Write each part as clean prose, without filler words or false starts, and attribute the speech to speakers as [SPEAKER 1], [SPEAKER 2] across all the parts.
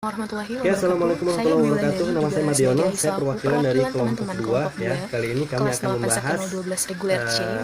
[SPEAKER 1] Warahmatullahi
[SPEAKER 2] Oke,
[SPEAKER 1] wabarakatuh.
[SPEAKER 2] Assalamualaikum warahmatullahi wabarakatuh. Nama saya Madiono, saya perwakilan dari kelompok
[SPEAKER 1] teman-teman
[SPEAKER 2] 2 ya. Kali ini kami akan membahas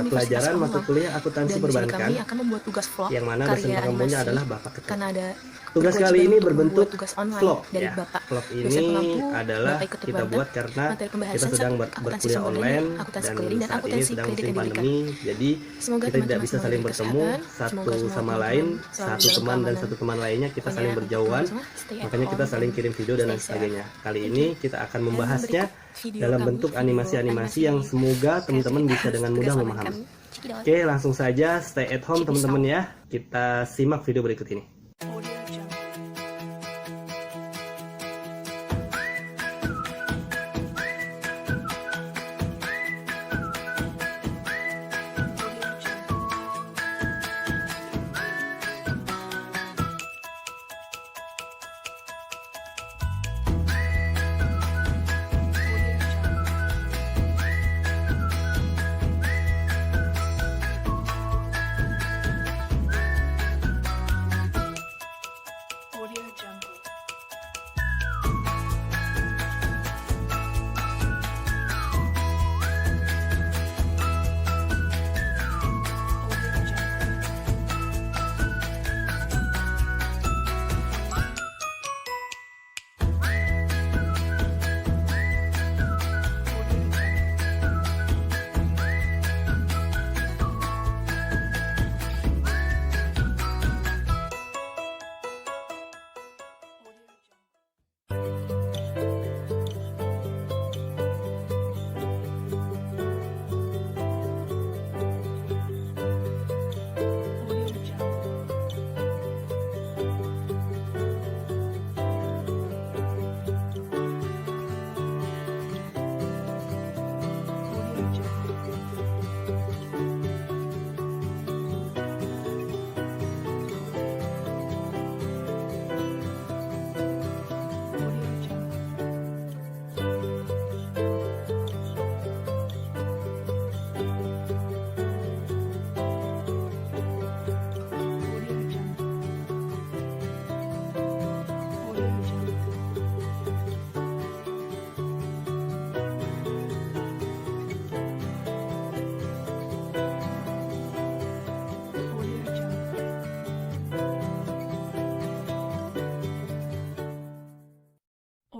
[SPEAKER 2] pelajaran mata kuliah akuntansi perbankan
[SPEAKER 1] kami akan membuat tugas vlog
[SPEAKER 2] yang mana dosen
[SPEAKER 1] karya
[SPEAKER 2] pengembangannya
[SPEAKER 1] animasi
[SPEAKER 2] adalah Bapak Ketut.
[SPEAKER 1] karena ada
[SPEAKER 2] Tugas kali ini berbentuk
[SPEAKER 1] tugas online
[SPEAKER 2] vlog
[SPEAKER 1] dari
[SPEAKER 2] ya.
[SPEAKER 1] Bapak.
[SPEAKER 2] Vlog
[SPEAKER 1] Dosen
[SPEAKER 2] ini
[SPEAKER 1] pengampu,
[SPEAKER 2] adalah
[SPEAKER 1] Bapak ikut
[SPEAKER 2] kita
[SPEAKER 1] banget.
[SPEAKER 2] buat karena
[SPEAKER 1] Materi pembahasan
[SPEAKER 2] kita sedang
[SPEAKER 1] akuntansi
[SPEAKER 2] berkuliah
[SPEAKER 1] sumber
[SPEAKER 2] online
[SPEAKER 1] daya, akuntansi
[SPEAKER 2] dan
[SPEAKER 1] keliling, dan
[SPEAKER 2] saat ini
[SPEAKER 1] akuntansi
[SPEAKER 2] sedang
[SPEAKER 1] kredit
[SPEAKER 2] musim
[SPEAKER 1] dan
[SPEAKER 2] pandemi. Jadi
[SPEAKER 1] Semoga
[SPEAKER 2] kita tidak
[SPEAKER 1] teman-teman
[SPEAKER 2] bisa
[SPEAKER 1] semua
[SPEAKER 2] saling
[SPEAKER 1] diberi
[SPEAKER 2] bertemu
[SPEAKER 1] kesehatan.
[SPEAKER 2] satu
[SPEAKER 1] Semoga semua
[SPEAKER 2] sama
[SPEAKER 1] teman-teman
[SPEAKER 2] lain,
[SPEAKER 1] selalu
[SPEAKER 2] satu
[SPEAKER 1] dalam
[SPEAKER 2] teman dan
[SPEAKER 1] keamanan.
[SPEAKER 2] satu teman lainnya kita
[SPEAKER 1] Pokoknya
[SPEAKER 2] saling berjauhan.
[SPEAKER 1] teman-teman stay at
[SPEAKER 2] Makanya kita
[SPEAKER 1] home
[SPEAKER 2] saling
[SPEAKER 1] and
[SPEAKER 2] kirim video dan lain
[SPEAKER 1] stay safe.
[SPEAKER 2] sebagainya. Kali
[SPEAKER 1] Thank
[SPEAKER 2] ini
[SPEAKER 1] you.
[SPEAKER 2] kita akan
[SPEAKER 1] Dan
[SPEAKER 2] membahasnya
[SPEAKER 1] berikut video
[SPEAKER 2] dalam
[SPEAKER 1] kami,
[SPEAKER 2] bentuk
[SPEAKER 1] video
[SPEAKER 2] animasi-animasi yang semoga teman-teman bisa dengan mudah
[SPEAKER 1] tugas
[SPEAKER 2] memahami.
[SPEAKER 1] online kan. Cekidot.
[SPEAKER 2] Oke, langsung saja stay at home
[SPEAKER 1] Check this
[SPEAKER 2] teman-teman
[SPEAKER 1] out.
[SPEAKER 2] ya. Kita simak video berikut ini.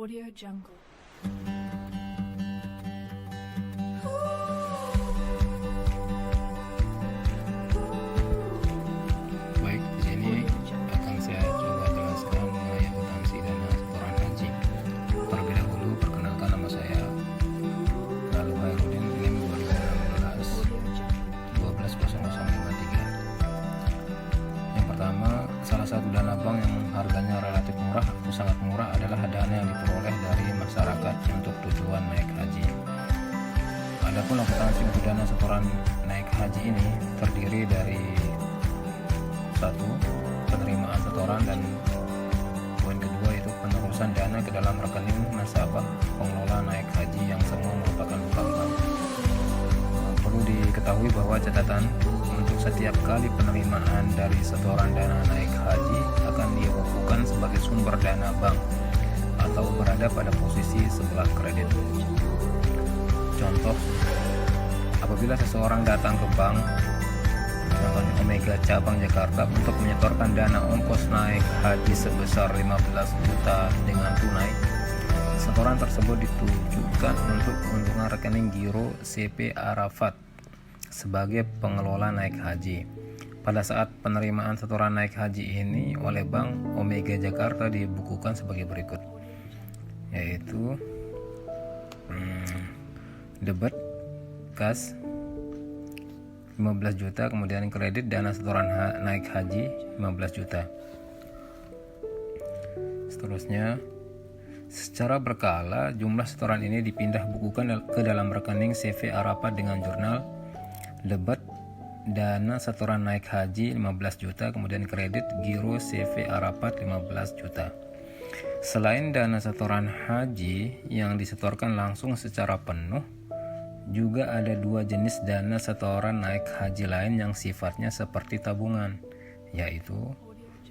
[SPEAKER 3] Audio Jungle.
[SPEAKER 4] Baik, di sini akan saya coba jelaskan mengenai akuntansi dana setoran haji. Terlebih dahulu, perkenalkan nama saya Lalu Hairudin, NIM 2016 120053. Yang pertama, salah satu dana bank yang harganya relatif murah atau sangat murah adalah dana yang diperoleh dari masyarakat untuk tujuan naik haji. Adapun akuntansi untuk dana setoran naik haji ini terdiri dari satu, penerimaan setoran, dan poin kedua yaitu penerusan dana ke dalam rekening nasabah pengelola naik haji yang semua merupakan bank. Perlu diketahui bahwa catatan untuk setiap kali penerimaan dari setoran dana naik haji akan dibukukan sebagai sumber dana bank atau berada pada posisi sebelah kredit. Contoh, apabila seseorang datang ke bank, contohnya Omega cabang Jakarta, untuk menyetorkan dana ongkos naik haji sebesar 15 juta dengan tunai, setoran tersebut ditujukan untuk keuntungan rekening giro CP Arafat sebagai pengelola naik haji. Pada saat penerimaan setoran naik haji ini oleh Bank Omega Jakarta dibukukan sebagai berikut, yaitu debit kas 15 juta, kemudian kredit dana setoran naik haji 15 juta. Seterusnya, secara berkala jumlah setoran ini dipindah bukukan ke dalam rekening CV Arafat dengan jurnal debit dana setoran naik haji 15 juta, kemudian kredit giro CV Arafat 15 juta. Selain dana setoran haji yang disetorkan langsung secara penuh, juga ada dua jenis dana setoran naik haji lain yang sifatnya seperti tabungan, yaitu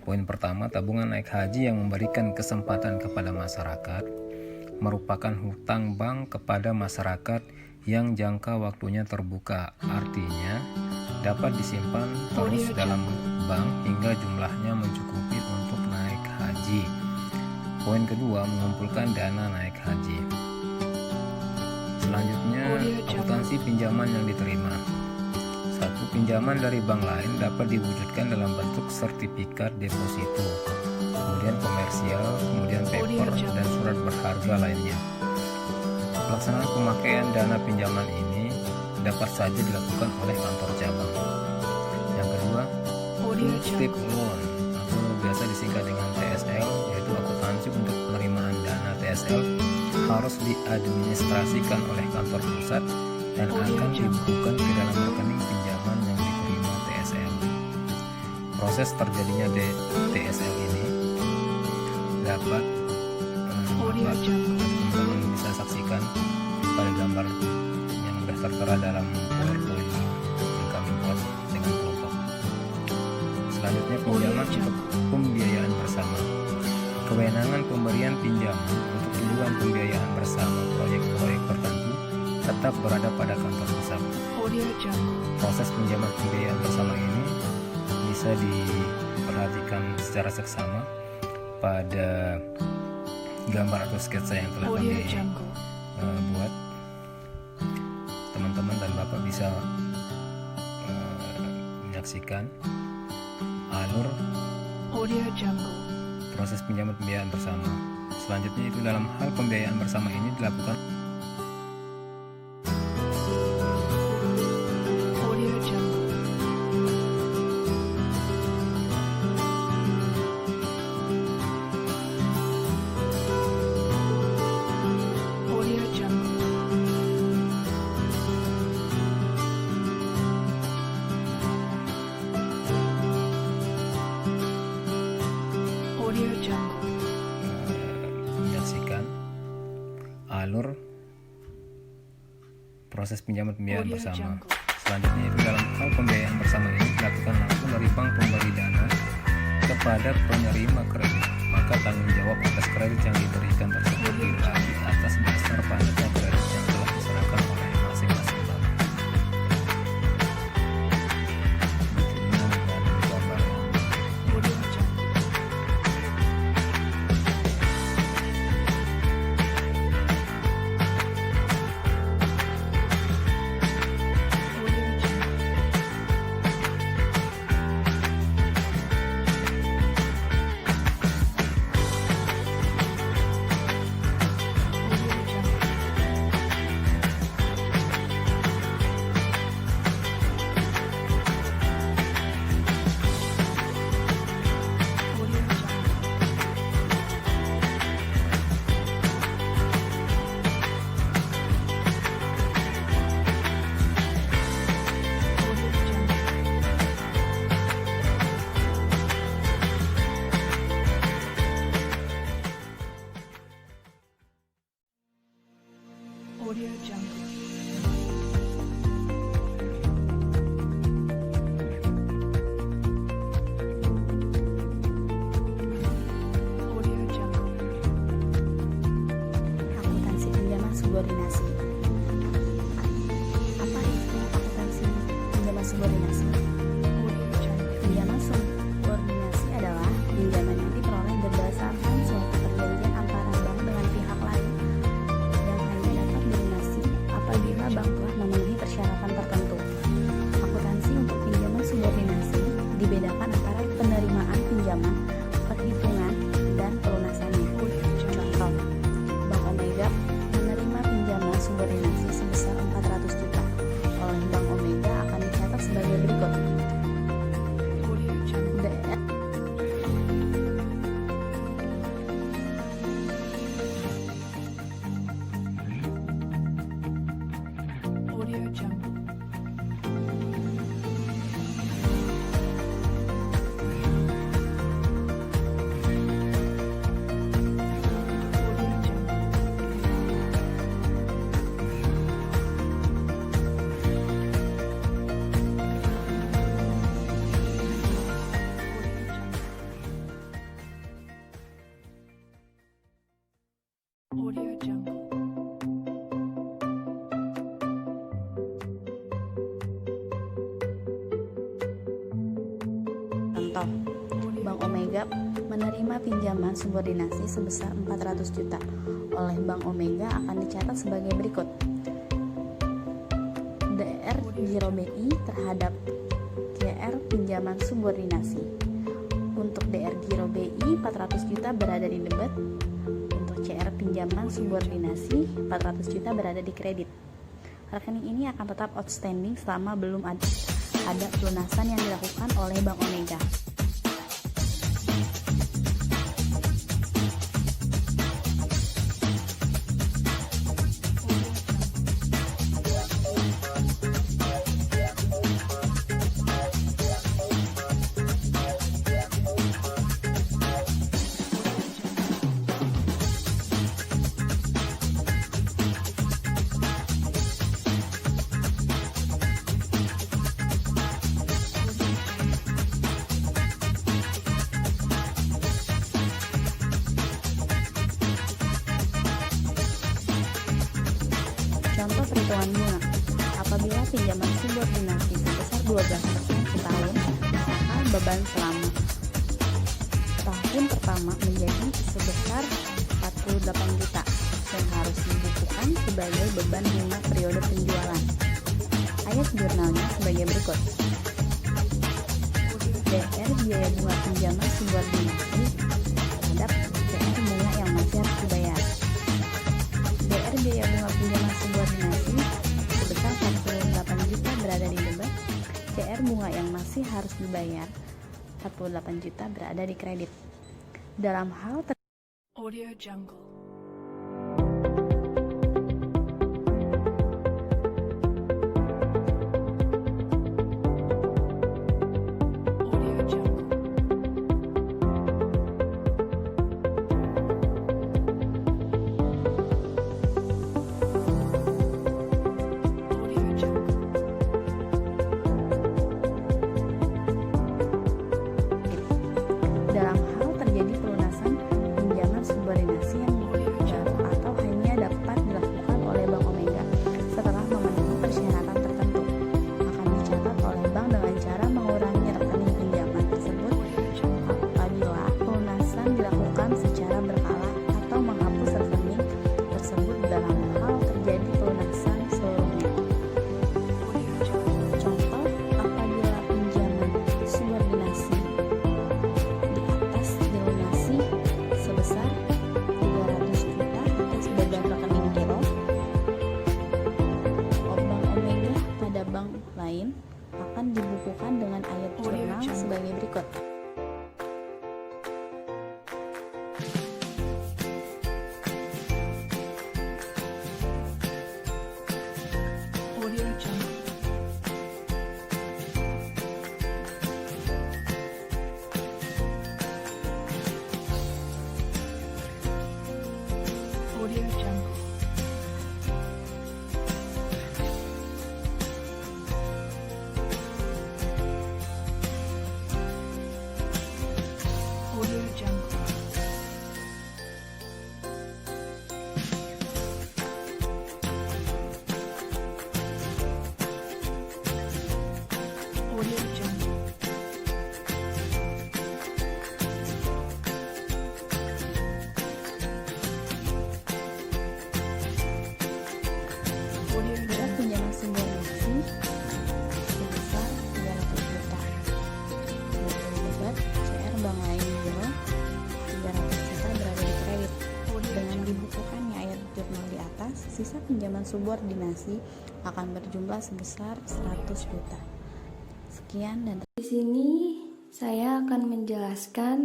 [SPEAKER 4] Poin pertama, tabungan naik haji yang memberikan kesempatan kepada masyarakat merupakan hutang bank kepada masyarakat yang jangka waktunya terbuka. Artinya, dapat disimpan terus dalam bank hingga jumlahnya mencukupi untuk naik haji. Poin kedua, mengumpulkan dana naik haji. Selanjutnya, akuntansi pinjaman yang diterima. Satu, pinjaman dari bank lain dapat diwujudkan dalam bentuk sertifikat deposito, kemudian komersial, kemudian paper, dan surat berharga lainnya. Pelaksanaan pemakaian dana pinjaman ini dapat saja dilakukan oleh kantor cabang. Yang kedua, strip loan atau biasa disingkat dengan TSL, yaitu akuntansi untuk penerimaan dana TSL harus diadministrasikan oleh kantor pusat dan akan dibukukan ke dalam rekening pinjaman yang diterima TSL. Proses terjadinya TSL ini dapat teman-teman bisa saksikan pada gambar yang sudah tertera dalam PowerPoint yang kami buat dengan kelompok. Selanjutnya, pinjaman untuk pembiayaan bersama. Kewenangan pemberian pinjaman untuk tujuan pembiayaan bersama proyek-proyek tertentu tetap berada pada kantor pusat. Proses pinjaman pembiayaan bersama ini bisa diperhatikan secara seksama pada gambar atau sketsa yang telah kami buat. Teman-teman dan Bapak bisa menyaksikan alur proses pinjaman pembiayaan bersama. Selanjutnya itu dalam hal pembiayaan bersama ini dilakukan menyaksikan alur proses pinjaman pembiayaan bersama. Selanjutnya itu dalam hal pembiayaan bersama ini dilakukan langsung dari bank pemberi dana kepada penerima kredit, maka tanggung jawab atas kredit yang diberikan tersebut dibagi atas dasar padatnya kredit yang telah diserahkan oleh masing-masing bank.
[SPEAKER 1] Audio Jungle. Audio Jungle.
[SPEAKER 3] Akuntansi pinjaman subordinasi. Apa itu akuntansi pinjaman subordinasi?
[SPEAKER 1] Audio Jungle.
[SPEAKER 3] Pinjaman subordinasi adalah pinjaman yang diperoleh berdasarkan suatu perjanjian antara bank dengan pihak lain yang hanya dapat dilunasi apabila bank telah memenuhi persyaratan tertentu. Akuntansi untuk pinjaman subordinasi dibedakan antara penerimaan pinjaman, perhitungan, dan pelunasannya. Contoh, Bank Omega menerima pinjaman Omega menerima pinjaman subordinasi sebesar 400 juta oleh Bank Omega akan dicatat sebagai berikut. DR Giro BI terhadap CR pinjaman subordinasi. Untuk DR Giro BI 400 juta berada di debit, untuk CR pinjaman subordinasi 400 juta berada di kredit. Rekening ini akan tetap outstanding selama belum ada pelunasan yang dilakukan oleh Bank Omega. Contoh perhitungan bunga. Apabila pinjaman subordinasi sebesar 12% setahun, maka beban selama tahun pertama menjadi sebesar 48 juta yang harus dibukukan sebagai beban bunga periode penjualan. Ayat jurnalnya sebagai berikut. DR biaya bunga pinjaman subordinasi terhadap CR bunga yang masih harus dibayar. DR biaya bunga pinjaman subordinasi sebesar 48 juta berada di debit, CR bunga yang masih harus dibayar 48 juta berada di kredit. Dalam hal
[SPEAKER 1] Audio Jungle. Audio Jungle. Audio Jungle.
[SPEAKER 3] dalam hal terjadi pelunasan pinjaman subordinasi yang baru atau hanya dapat dilakukan oleh Bank Omega setelah memenuhi persyaratan tertentu, akan dicatat oleh bank dengan cara mengurangi rekening pinjaman tersebut apabila pelunasan dilakukan secara berkala atau menghapus rekening tersebut dalam hal terjadi pelunasan seluruhnya. Contoh, apabila pinjaman subordinasi di atas dilunasi sebesar 300 juta atas beban rekening giro Bank Omega pada bank lain akan dibukukan dengan ayat jurnal sebagai berikut.
[SPEAKER 1] Audio Jungle. Audio Jungle. Audio Jungle. Audio Jungle. Audio
[SPEAKER 3] Berat
[SPEAKER 1] Jungle.
[SPEAKER 3] pinjaman subordinasi sebesar 300 juta. Debat CR bank lain giro 300 juta berada di kredit. Dengan dibukukannya ayat jurnal di atas, sisa pinjaman subordinasi akan berjumlah sebesar 100 juta. Sekian dan
[SPEAKER 5] Di sini saya akan menjelaskan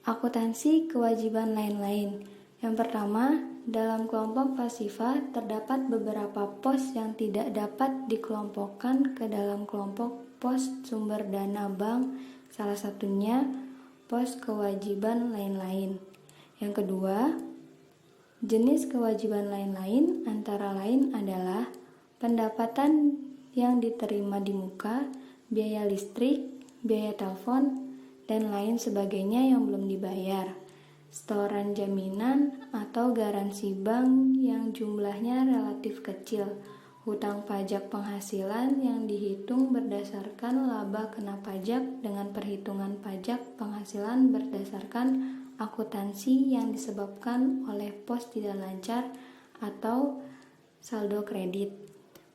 [SPEAKER 5] akuntansi kewajiban lain-lain. Yang pertama, dalam kelompok pasifa terdapat beberapa pos yang tidak dapat dikelompokkan ke dalam kelompok pos sumber dana bank, salah satunya pos kewajiban lain-lain. Yang kedua, jenis kewajiban lain-lain antara lain adalah pendapatan yang diterima di muka, biaya listrik, biaya telepon, dan lain sebagainya yang belum dibayar, setoran jaminan atau garansi bank yang jumlahnya relatif kecil, hutang pajak penghasilan yang dihitung berdasarkan laba kena pajak dengan perhitungan pajak penghasilan berdasarkan akuntansi yang disebabkan oleh pos tidak lancar atau saldo kredit.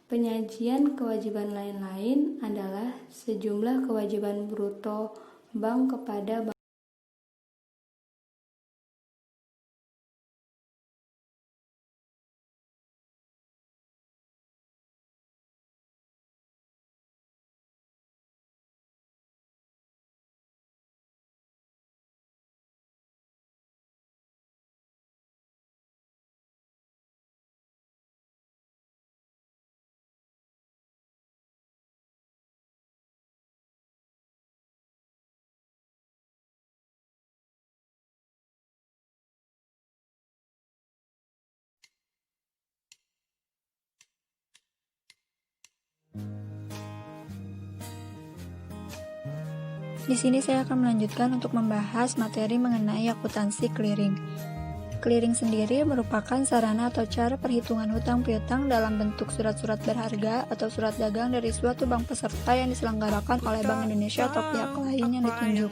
[SPEAKER 5] Penyajian kewajiban lain-lain adalah sejumlah kewajiban bruto bank kepada bank.
[SPEAKER 6] Di sini saya akan melanjutkan untuk membahas materi mengenai akuntansi clearing. Clearing sendiri merupakan sarana atau cara perhitungan hutang piutang dalam bentuk surat-surat berharga atau surat dagang dari suatu bank peserta yang diselenggarakan oleh Bank Indonesia atau pihak lain yang ditunjuk.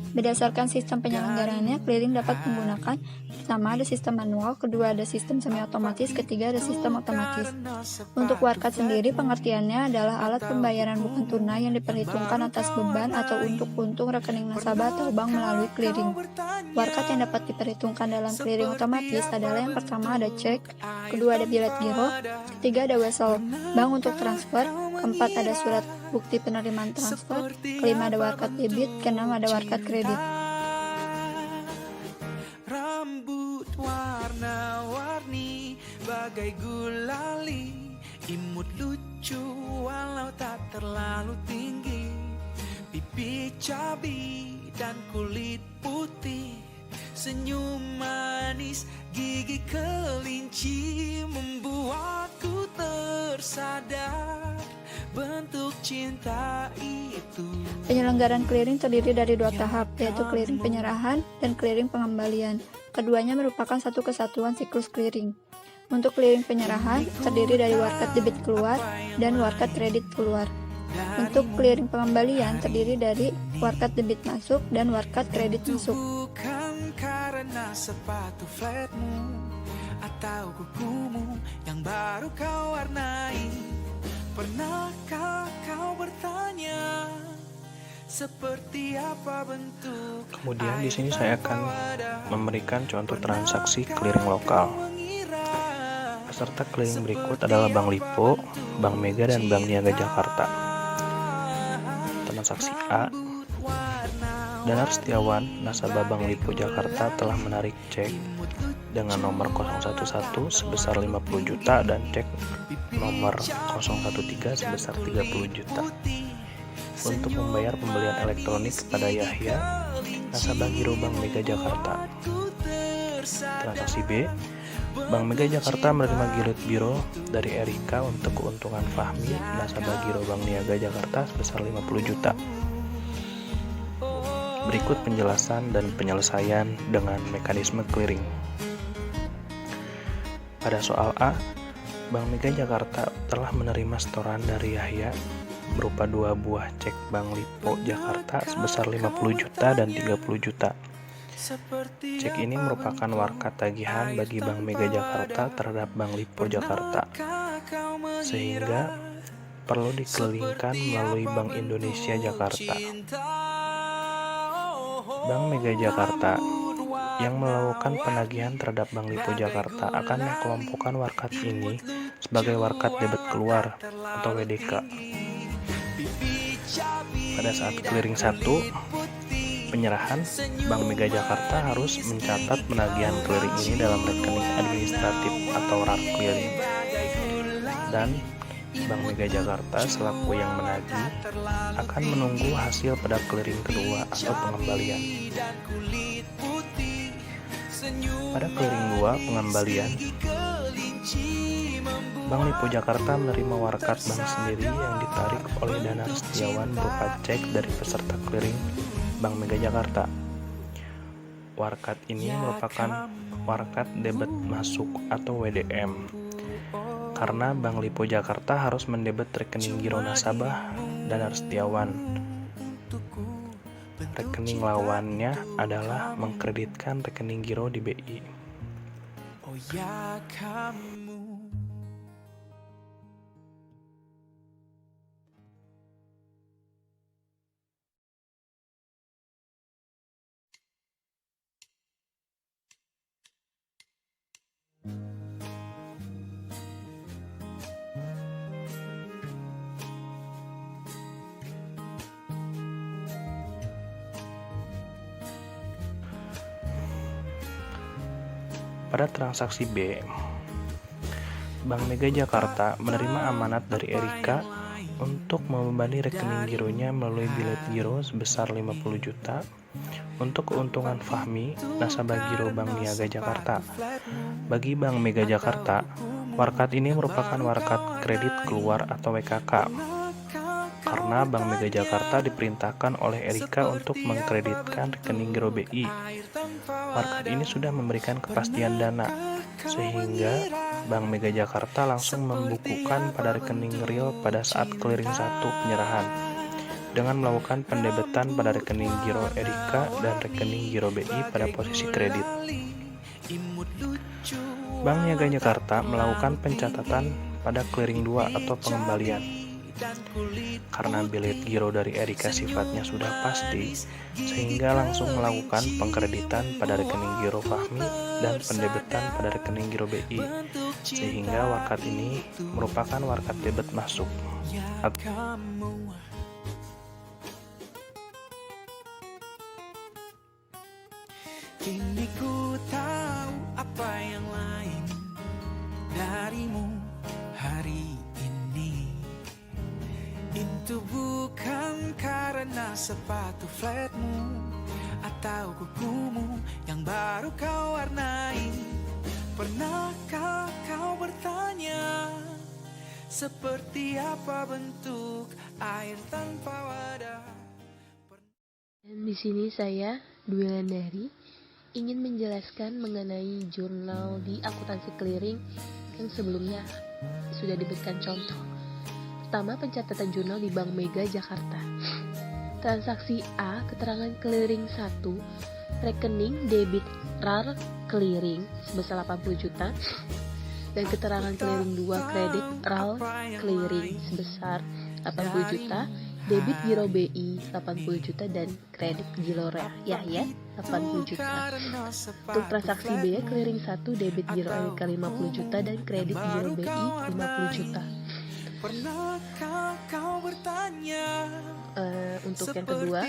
[SPEAKER 6] Berdasarkan sistem penyelenggaraannya, clearing dapat menggunakan pertama ada sistem manual, kedua ada sistem semi-otomatis, ketiga ada sistem otomatis. Untuk warkat sendiri, pengertiannya adalah alat pembayaran bukan tunai yang diperhitungkan atas beban atau untuk untung rekening nasabah atau bank melalui clearing. Warkat yang dapat diperhitungkan dalam clearing otomatis adalah yang pertama ada cek, kedua ada bilet giro, ketiga ada wesel bank untuk transfer, keempat ada surat bukti penerimaan transfer, kelima ada warkat debit, keenam ada warkat kredit.
[SPEAKER 7] Rambut warna-warni bagai gulali, imut lucu walau tak terlalu tinggi, pipi cabi dan kulit putih, senyum manis gigi kelinci membuatku tersadar bentuk cinta itu.
[SPEAKER 6] Penyelenggaraan clearing terdiri dari dua tahap, yaitu clearing penyerahan dan clearing pengembalian. Keduanya merupakan satu kesatuan siklus clearing. Untuk clearing penyerahan terdiri dari warkat debit keluar dan warkat kredit keluar. Untuk clearing pengembalian terdiri dari warkat debit masuk dan warkat kredit masuk.
[SPEAKER 7] Bukan karena sepatu flatmu atau kukumu yang baru kau warnai. Pernahkah kau bertanya seperti apa bentuk?
[SPEAKER 8] Kemudian di sini saya akan memberikan contoh transaksi clearing lokal. Peserta clearing berikut adalah Bank Lipo, Bank Mega, dan Bank Niaga Jakarta. Transaksi A, Danar Setiawan, nasabah Bank Lipo Jakarta telah menarik cek dengan nomor 011 sebesar 50 juta dan cek nomor 013 sebesar 30 juta untuk membayar pembelian elektronik kepada Yahya, nasabah Giro Bank Mega Jakarta. Transaksi B, Bank Mega Jakarta menerima gilet biro dari Erika untuk keuntungan Fahmi, nasabah Giro Bank Niaga Jakarta sebesar 50 juta. Berikut penjelasan dan penyelesaian dengan mekanisme clearing. Pada soal A, Bank Mega Jakarta telah menerima setoran dari Yahya berupa 2 buah cek Bank Lipo Jakarta sebesar 50 juta dan 30 juta. Cek ini merupakan warkat tagihan bagi Bank Mega Jakarta terhadap Bank Lipo Jakarta, sehingga perlu dikelilingkan melalui Bank Indonesia Jakarta. Bank Mega Jakarta yang melakukan penagihan terhadap Bank Lipo Jakarta akan mengelompokkan warkat ini sebagai warkat debit keluar atau WDK. Pada saat clearing 1, penyerahan, Bank Mega Jakarta harus mencatat penagihan clearing ini dalam rekening administratif atau RAR clearing. Dan Bank Mega Jakarta selaku yang menagih akan menunggu hasil pada clearing kedua atau pengembalian. Pada clearing 2 pengembalian, Bank Lipo Jakarta menerima warkat bank sendiri yang ditarik oleh Danar Setiawan berupa cek dari peserta clearing Bank Mega Jakarta. Warkat ini merupakan warkat debit masuk atau WDM. karena Bank Lipo Jakarta harus mendebet rekening giro nasabah Danar Setiawan. Rekening lawannya adalah mengkreditkan rekening giro di BI.
[SPEAKER 7] Oh ya kamu.
[SPEAKER 8] Pada transaksi B, Bank Mega Jakarta menerima amanat dari Erika untuk membebani rekening gironya melalui bilet giro sebesar 50 juta untuk keuntungan Fahmi, nasabah giro Bank Niaga Jakarta. Bagi Bank Mega Jakarta, warkat ini merupakan warkat kredit keluar atau WKK. Karena Bank Mega Jakarta diperintahkan oleh Erika untuk mengkreditkan rekening giro BI. Warkat ini sudah memberikan kepastian dana, sehingga Bank Mega Jakarta langsung membukukan pada rekening real pada saat clearing 1 penyerahan, dengan melakukan pendebetan pada rekening giro Erika dan rekening giro BI pada posisi kredit. Bank Niaga Jakarta melakukan pencatatan pada clearing 2 atau pengembalian. Karena bilet giro dari Erika sifatnya sudah pasti, sehingga langsung melakukan pengkreditan pada rekening giro Fahmi dan pendebetan pada rekening giro BI, sehingga warkat ini merupakan warkat debit masuk.
[SPEAKER 7] Kini ku tahu apa yang lain darimu hari ini. Itu bukan karena sepatu flatmu atau kukumu yang baru kau warnai. Pernahkah kau bertanya seperti apa bentuk air tanpa wadah?
[SPEAKER 9] Dan di sini saya, Dwi Landari, ingin menjelaskan mengenai jurnal di akuntansi clearing yang sebelumnya sudah diberikan contoh. Pertama, pencatatan jurnal di Bank Mega Jakarta. Transaksi A, keterangan clearing 1, rekening debit RAR clearing sebesar 80 juta, dan keterangan clearing 2, kredit RAL clearing sebesar 80 juta, debit giro BI 80 juta, dan kredit giro Yahya 80 juta. Untuk transaksi B, clearing 1, debit giro Erika 50 juta, dan kredit giro BI 50 juta. Untuk yang kedua,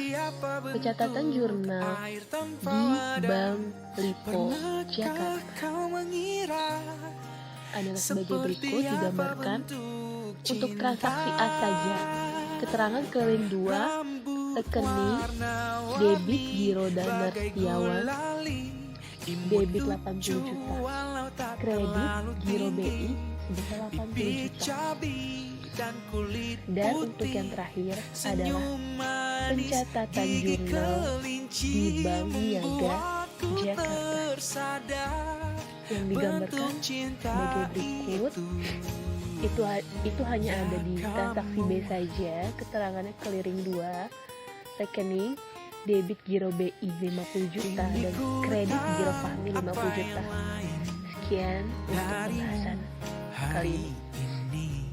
[SPEAKER 9] pencatatan jurnal di Bank Lipo Jakarta adalah sebagai berikut digambarkan. Untuk transaksi A saja, keterangan clearing 2, rekening debit giro Danar Setiawan debit 80 juta, kredit giro BI sebesar 80 juta. Dan untuk yang terakhir adalah pencatatan jurnal di Bank Niaga Jakarta yang digambarkan sebagai berikut. Itu hanya ada di transaksi B saja. Keterangannya clearing 2, rekening debit giro BI 50 juta, dan kredit giro Fahmi 50 juta. Sekian untuk pembahasan kali ini.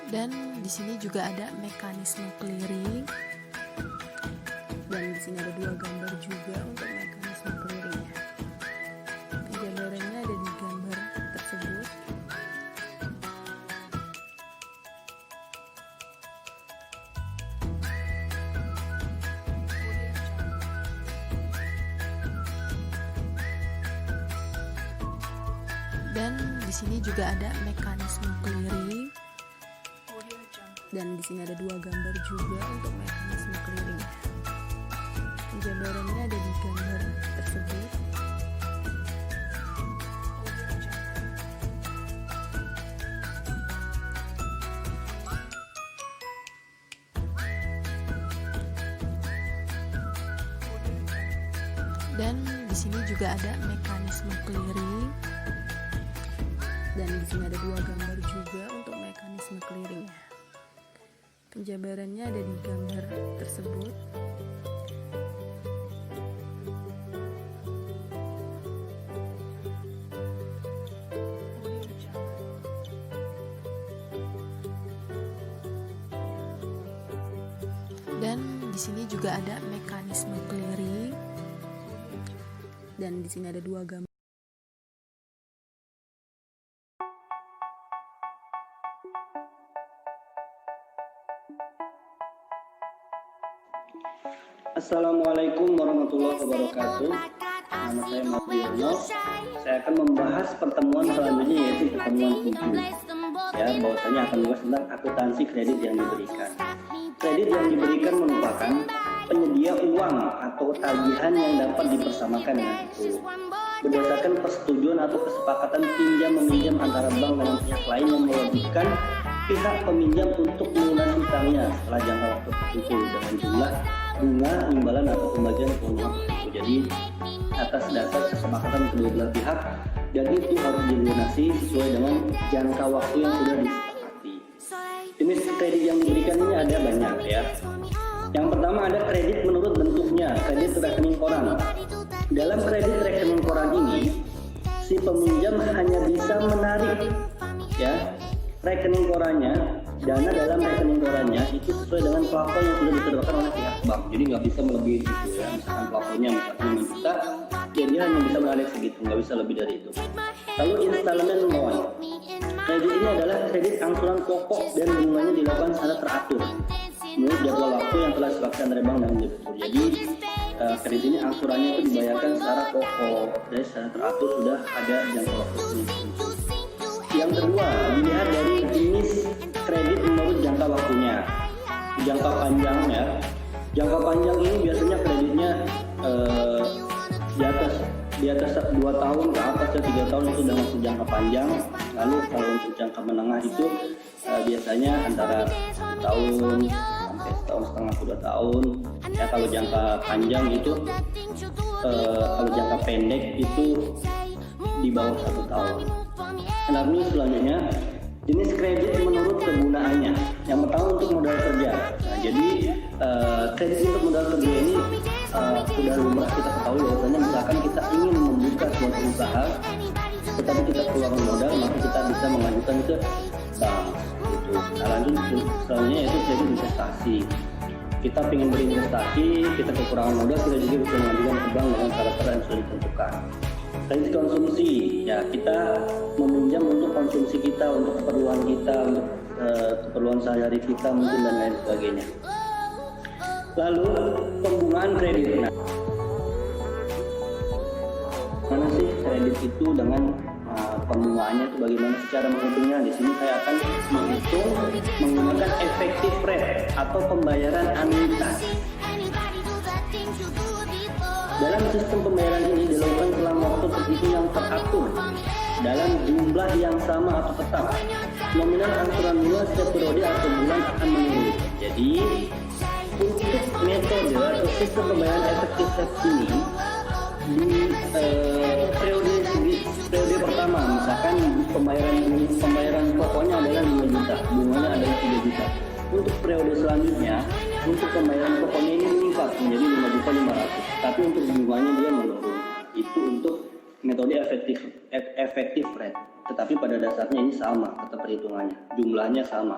[SPEAKER 9] Dan di sini juga ada mekanisme clearing. Dan di sini ada 2 gambar juga untuk mekanisme clearingnya. Gambarannya ada di gambar tersebut. Dan di sini juga ada mekanisme clearing. Dan di sini ada 2 gambar juga untuk mekanisme clearing. Gambarannya ada di gambar tersebut. Dan di sini juga ada mekanisme clearing.
[SPEAKER 10] Dan di sini ada 2 gambar juga untuk mekanisme clearingnya. Penjabarannya ada di gambar tersebut. Dan di sini juga ada mekanisme clearing. Dan di sini ada 2 gambar.
[SPEAKER 11] Assalamualaikum warahmatullahi wabarakatuh. Nama saya Mariono. Saya akan membahas pertemuan selanjutnya, yaitu pertemuan 7. Ya, bahwasanya akan membahas tentang akuntansi kredit yang diberikan. Kredit yang diberikan merupakan penyedia uang atau tagihan yang dapat dipersamakan dengan itu berdasarkan persetujuan atau kesepakatan pinjam meminjam antara bank dengan pihak lain yang mewajibkan pihak peminjam untuk melunasi utangnya setelah jangka waktu tertentu dengan jumlah bunga, imbalan atau pembagian keuntungan tertentu. Jadi atas dasar kesepakatan kedua belah pihak, dan itu harus dilunasi sesuai dengan jangka waktu yang sudah disepakati. Jenis kredit yang diberikan ini ada banyak ya. Yang pertama ada kredit menurut bentuknya, kredit rekening koran. Dalam kredit rekening koran ini, si peminjam hanya bisa menarik ya rekening korannya, dana dalam rekening korannya itu sesuai dengan plafon yang sudah ditetapkan oleh pihak bank. Jadi nggak bisa melebihi itu ya. Misalkan plafonnya misalkan 5 juta, ya dia hanya bisa menarik segitu, nggak bisa lebih dari itu. Lalu installment loan. Kredit ini adalah kredit angsuran pokok dan bunganya dilakukan secara teratur menurut jadwal waktu yang telah disepakati antara bank dan debitur. Jadi kredit ini angsurannya itu dibayarkan secara pokok dan secara teratur, sudah ada jangka waktu tertentu. Yang kedua, dilihat dari jenis kredit menurut jangka waktunya. Jangka panjang ya. Jangka panjang ini biasanya kreditnya di atas 2 tahun ke atas ya, 3 tahun itu sudah masuk jangka panjang. Lalu kalau untuk jangka menengah itu biasanya antara 1 tahun sampai 1,5 tahun. Ya kalau jangka panjang itu kalau jangka pendek itu di bawah 1 tahun. Lalu selanjutnya jenis kredit menurut kegunaannya. Yang pertama untuk modal kerja. Nah, jadi kredit untuk modal kerja ini sudah lumrah kita ketahui bahwasanya misalkan kita ingin membuka suatu usaha, tetapi kita keluaran modal, maka kita bisa mengajukan ke bank. Gitu. Nah, lanjut selanjutnya yaitu kredit investasi. Kita ingin berinvestasi, kita kekurangan modal, kita juga bisa mengajukan ke bank dengan syarat-syarat yang sudah ditentukan. Kredit konsumsi, ya kita meminjam untuk konsumsi kita, untuk keperluan kita, untuk keperluan sehari-hari kita mungkin dan lain sebagainya. Lalu pembungaan kredit. Nah, mana sih kredit itu dengan pembungaannya itu bagaimana secara menghitungnya? Di sini saya akan menghitung menggunakan effective rate atau pembayaran anuitas. Dalam sistem pembayaran ini dilakukan selama waktu tertentu yang teratur dalam jumlah yang sama atau tetap. Nominal angsuran bunga setiap periode atau bulan akan menurun. Jadi untuk metode atau sistem pembayaran efektif ini di periode pertama, misalkan pembayaran pokoknya adalah 2 juta, bunganya adalah 3 juta. Untuk periode selanjutnya, untuk pembayaran pokoknya ini meningkat menjadi 5.500.000, tapi untuk bunganya dia menurun. Itu untuk metode efektif rate. Tetapi pada dasarnya ini sama, tetap perhitungannya, jumlahnya sama.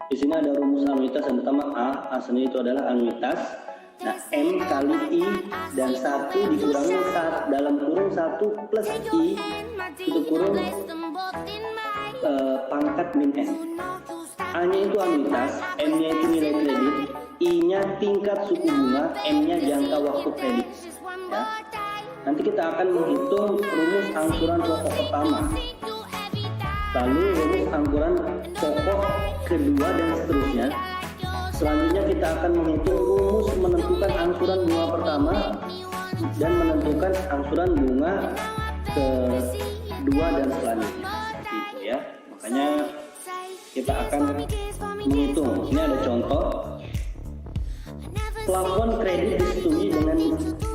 [SPEAKER 11] Di sini ada rumus anuitas yang pertama A sendiri itu adalah anuitas. Nah, M kali I dan 1 dikurangi dalam kurung 1 plus I itu kurung pangkat min N. A-nya itu anuitas, M-nya itu nilai kredit, I-nya tingkat suku bunga, M-nya jangka waktu kredit. Ya. Nanti kita akan menghitung rumus angsuran pokok pertama, lalu rumus angsuran pokok kedua dan seterusnya. Selanjutnya kita akan menghitung rumus menentukan angsuran bunga pertama dan menentukan angsuran bunga kedua dan selanjutnya. Seperti itu ya. Makanya kita akan menghitung. Ini ada contoh. Plafon kredit disetujui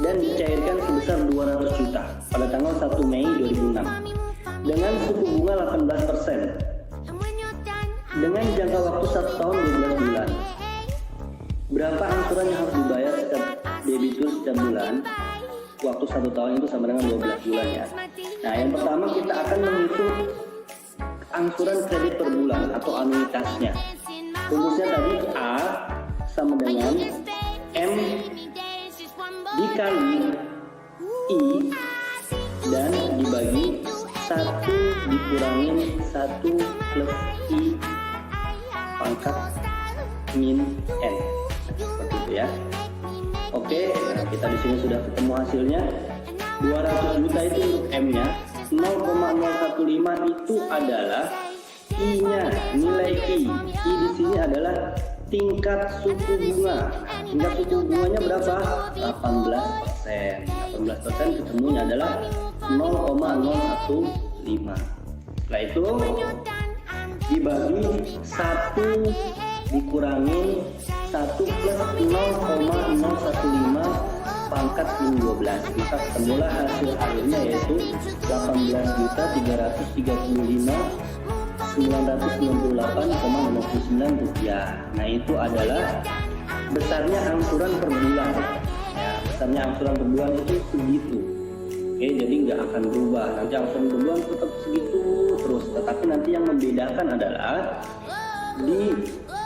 [SPEAKER 11] dan dicairkan sebesar 200 juta pada tanggal 1 Mei 2006. dengan suku bunga 18%. Dengan jangka waktu 1 tahun 12 bulan. Berapa angsuran yang harus dibayar setiap debitur setiap bulan? Waktu 1 tahun itu sama dengan 12 bulan ya. Nah, yang pertama kita akan menghitung angsuran kredit per bulan atau anuitasnya. Rumusnya tadi A sama dengan M dikali I dan dibagi 1 dikurangin 1 plus I pangkat min N. Seperti itu ya. Oke, nah kita di sini sudah ketemu hasilnya. 200 juta itu untuk M-nya. 0,015 itu adalah I-nya, nilai I. I di sini adalah tingkat suku bunga. Tingkat suku bunganya berapa? 18%. 18% ketemunya adalah 0,015. Setelah itu dibagi 1 dikurangin 1 plus 0,015 pangkat min 12, maka ketemulah hasil akhirnya yaitu 18.335.998,59 rupiah. Nah, itu adalah besarnya angsuran per bulan ya, besarnya angsuran per bulan itu segitu. Oke, jadi nggak akan berubah, nanti angsuran per bulan tetap segitu terus, tetapi nanti yang membedakan adalah di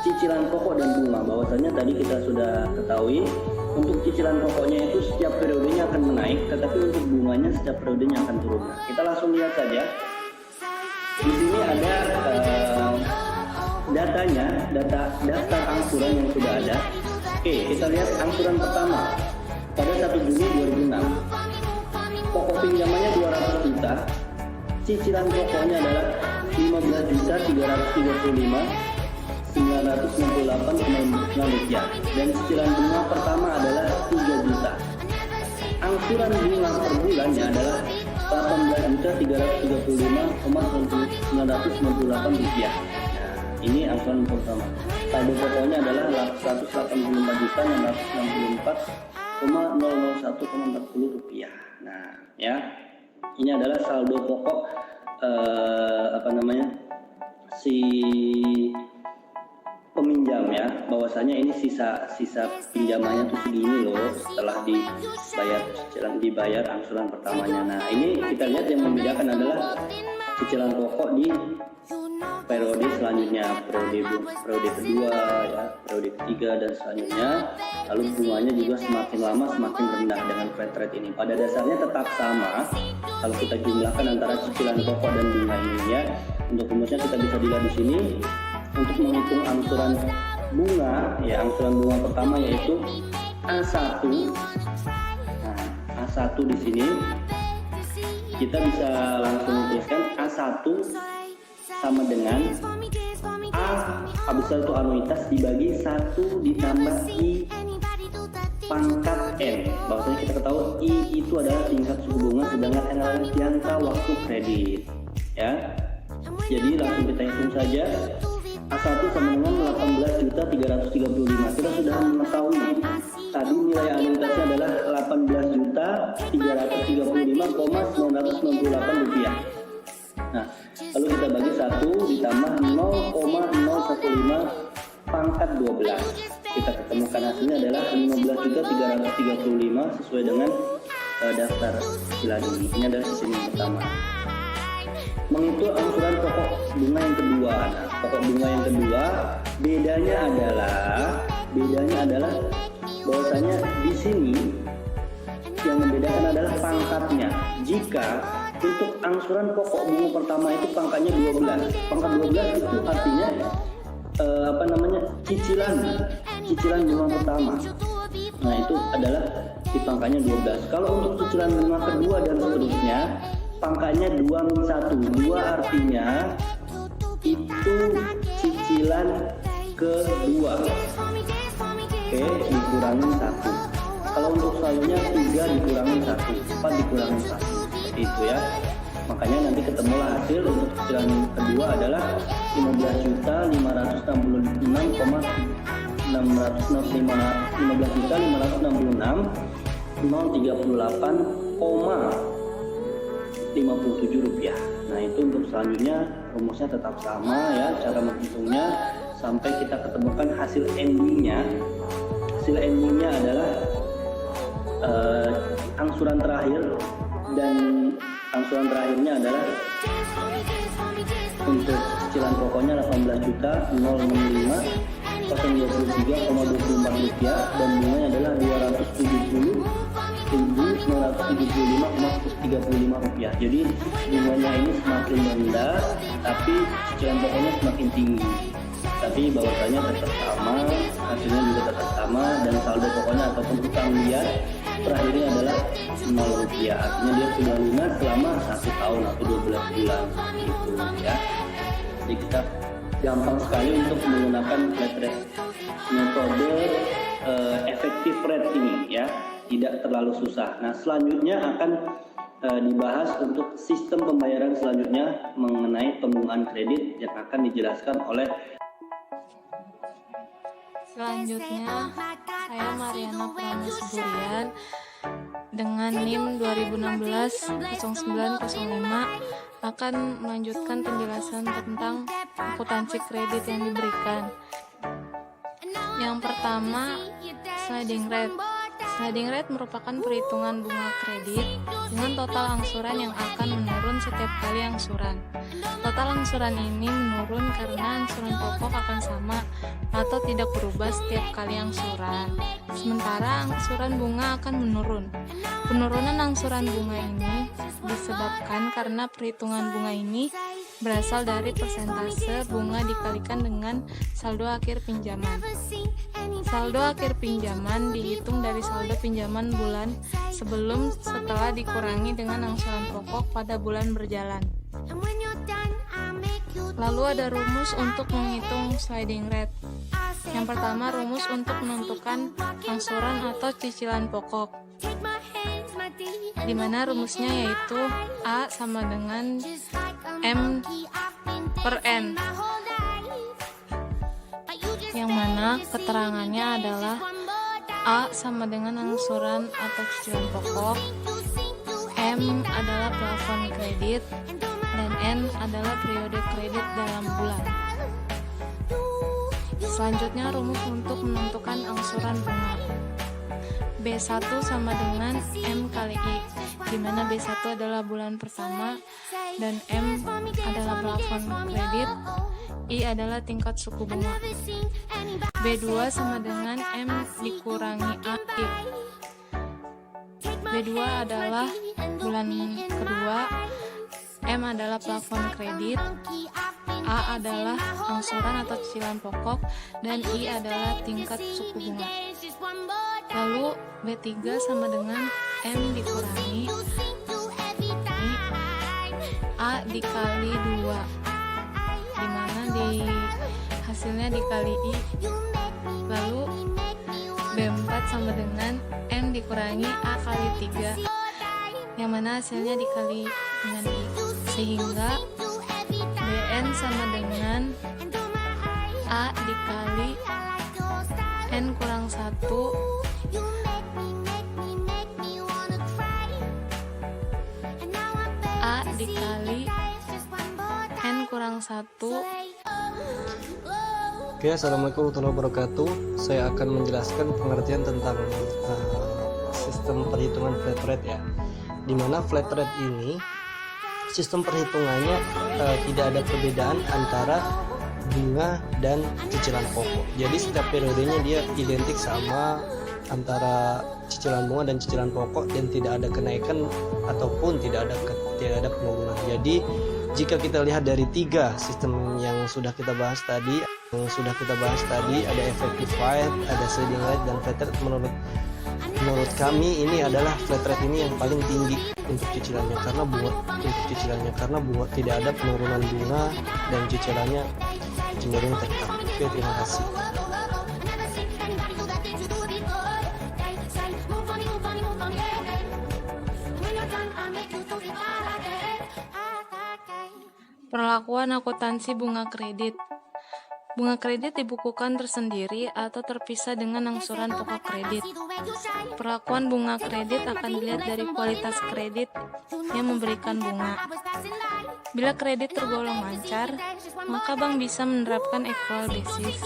[SPEAKER 11] cicilan pokok dan bunga. Bahwasanya tadi kita sudah ketahui untuk cicilan pokoknya itu setiap periodenya akan menaik, tetapi untuk bunganya setiap periodenya akan turun. Nah, kita langsung lihat saja. Di sini ada datanya, daftar angsuran yang sudah ada. Oke, kita lihat angsuran pertama pada 1 Juni 2006. Pokok pinjamannya 200 juta. Cicilan pokoknya adalah 15.335.968,9 rupiah dan cicilan bunga pertama adalah 3 juta. Angsuran bunga per bulannya adalah 18.335,998 rupiah. Nah, ini angsuran pertama. Saldo pokoknya adalah 185.964,001,40 rupiah. Nah, ya, ini adalah saldo pokok si peminjam ya, bahwasanya ini sisa pinjamannya tuh segini loh setelah dibayar angsuran pertamanya. Nah, ini kita lihat yang membedakan adalah cicilan pokok di periode selanjutnya, periode kedua ya, periode ketiga dan selanjutnya. Lalu bunganya juga semakin lama semakin rendah dengan flat rate ini. Pada dasarnya tetap sama kalau kita jumlahkan antara cicilan pokok dan bunga ini ya. Untuk rumusnya kita bisa dilihat di sini. Untuk menghitung angsuran bunga ya, angsuran bunga pertama yaitu A1. Nah, A1 di sini kita bisa langsung tuliskan A1 sama dengan A besar itu anuitas dibagi 1 ditambah I pangkat N. Bahwasanya kita ketahui I itu adalah tingkat suku bunga, sedangkan N adalah jangka waktu kredit ya. Jadi langsung kita hitung saja. A1 sama dengan 18.335. Kita sudah mengetahui tadi nilai anuitasnya adalah 18.335,998 rupiah. Nah, lalu kita bagi 1 ditambah 0,015 pangkat 12. Kita ketemukan hasilnya adalah 15.335 sesuai dengan daftar cicilan ini. Ini adalah cicilan yang pertama. Menghitung angsuran pokok bunga yang kedua. Nah, pokok bunga yang kedua bedanya adalah bahwasanya di sini yang membedakan adalah pangkatnya. Jika untuk angsuran pokok bunga pertama itu pangkatnya 12. Pangkat 12 itu artinya cicilan bunga pertama. Nah, itu adalah di pangkatnya 12. Kalau untuk cicilan bunga kedua dan seterusnya pangkatnya 2-1. 2 artinya itu cicilan kedua. Oke, dikurangin 1. Kalau untuk saldonya 3 dikurangin 1, 4 dikurangin 1. Seperti itu ya. Makanya nanti ketemulah hasil untuk cicilan kedua adalah 15.566,038,57 rupiah. Nah itu untuk selanjutnya rumusnya tetap sama ya, cara menghitungnya sampai kita ketemukan hasil endingnya. Hasil endingnya adalah angsuran terakhir, dan angsuran terakhirnya adalah untuk cicilan pokoknya 18.065.023,24 rupiah dan bunganya adalah 270.975,35 rupiah. Jadi bunganya ini semakin rendah tapi cicilan pokoknya semakin tinggi. Tapi bahwasanya tetap sama, hasilnya juga tetap sama, dan saldo pokoknya ataupun utang dia terakhirnya adalah 0 rupiah. Artinya dia sudah lunas selama 1 tahun atau 12 bulan gitu ya. Jadi kita gampang sekali untuk menggunakan flat rate, metode effective rate ini ya, tidak terlalu susah. Nah selanjutnya akan dibahas untuk sistem pembayaran selanjutnya mengenai pembungaan kredit yang akan dijelaskan oleh
[SPEAKER 12] selanjutnya. Saya Mariana Pramesurian dengan NIM 2016-0905 akan melanjutkan penjelasan tentang akuntansi kredit yang diberikan. Yang pertama, sliding rate. Sliding rate merupakan perhitungan bunga kredit dengan total angsuran yang akan menurun setiap kali angsuran. Total angsuran ini menurun karena angsuran pokok akan sama atau tidak berubah setiap kali angsuran. Sementara angsuran bunga akan menurun. Penurunan angsuran bunga ini disebabkan karena perhitungan bunga ini berasal dari persentase bunga dikalikan dengan saldo akhir pinjaman. Saldo akhir pinjaman dihitung dari saldo pinjaman bulan sebelum setelah dikurangi dengan angsuran pokok pada bulan berjalan. Lalu ada rumus untuk menghitung sliding rate. Yang pertama, rumus untuk menentukan angsuran atau cicilan pokok, di mana rumusnya yaitu A sama dengan M per N, yang mana keterangannya adalah A sama dengan angsuran atau cicilan pokok, M adalah plafon kredit, dan N adalah periode kredit dalam bulan. Selanjutnya rumus untuk menentukan angsuran bunga. B1 sama dengan M kali I, di mana B1 adalah bulan pertama dan M adalah plafon kredit, I adalah tingkat suku bunga. B2 sama dengan M dikurangi AI. B2 adalah bulan kedua, M adalah plafon kredit, A adalah angsuran atau cicilan pokok, dan I adalah tingkat suku bunga. Lalu B3 sama dengan M dikurangi A dikali 2, dimana di hasilnya dikali I. Lalu B4 sama dengan M dikurangi A kali 3, yang mana hasilnya dikali dengan I, sehingga Bn sama dengan A dikali N kurang 1 A dikali N kurang 1.
[SPEAKER 2] Oke, assalamualaikum warahmatullahi wabarakatuh. Saya akan menjelaskan pengertian tentang sistem perhitungan flat rate ya, dimana flat rate ini sistem perhitungannya tidak ada perbedaan antara bunga dan cicilan pokok. Jadi setiap periodenya dia identik sama antara cicilan bunga dan cicilan pokok, dan tidak ada kenaikan ataupun tidak ada penurunan. Jadi jika kita lihat dari 3 sistem yang sudah kita bahas tadi, ada effective rate, ada sliding rate, dan flat rate. Menurut kami ini adalah flat rate ini yang paling tinggi untuk cicilannya, karena bunga tidak ada penurunan bunga dan cicilannya cenderung tetap. Oke, terima kasih.
[SPEAKER 12] Perlakuan akuntansi bunga kredit. Bunga kredit dibukukan tersendiri atau terpisah dengan angsuran pokok kredit. Perlakuan bunga kredit akan dilihat dari kualitas kredit yang memberikan bunga. Bila kredit tergolong lancar, maka bank bisa menerapkan accrual basis.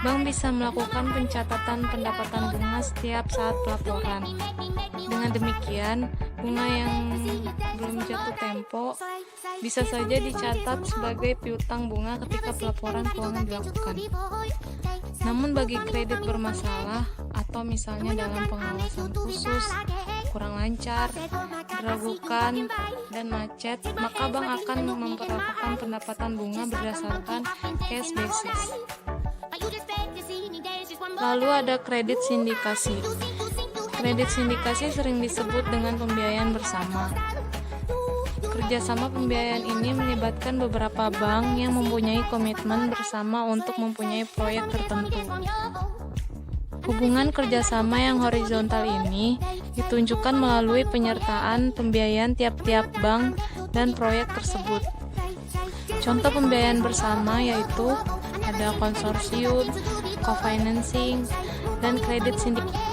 [SPEAKER 12] Bank bisa melakukan pencatatan pendapatan bunga setiap saat pelaporan. Dengan demikian, bunga yang belum jatuh tempo bisa saja dicatat sebagai piutang bunga ketika pelaporan keuangan dilakukan. Namun bagi kredit bermasalah atau misalnya dalam pengawasan khusus, kurang lancar, diragukan, dan macet, maka bank akan memperlakukan pendapatan bunga berdasarkan cash basis. Lalu ada kredit sindikasi. Kredit sindikasi sering disebut dengan pembiayaan bersama. Kerjasama pembiayaan ini melibatkan beberapa bank yang mempunyai komitmen bersama untuk mempunyai proyek tertentu. Hubungan kerjasama yang horizontal ini ditunjukkan melalui penyertaan pembiayaan tiap-tiap bank dan proyek tersebut. Contoh pembiayaan bersama yaitu ada konsorsium, co-financing, dan kredit sindikasi.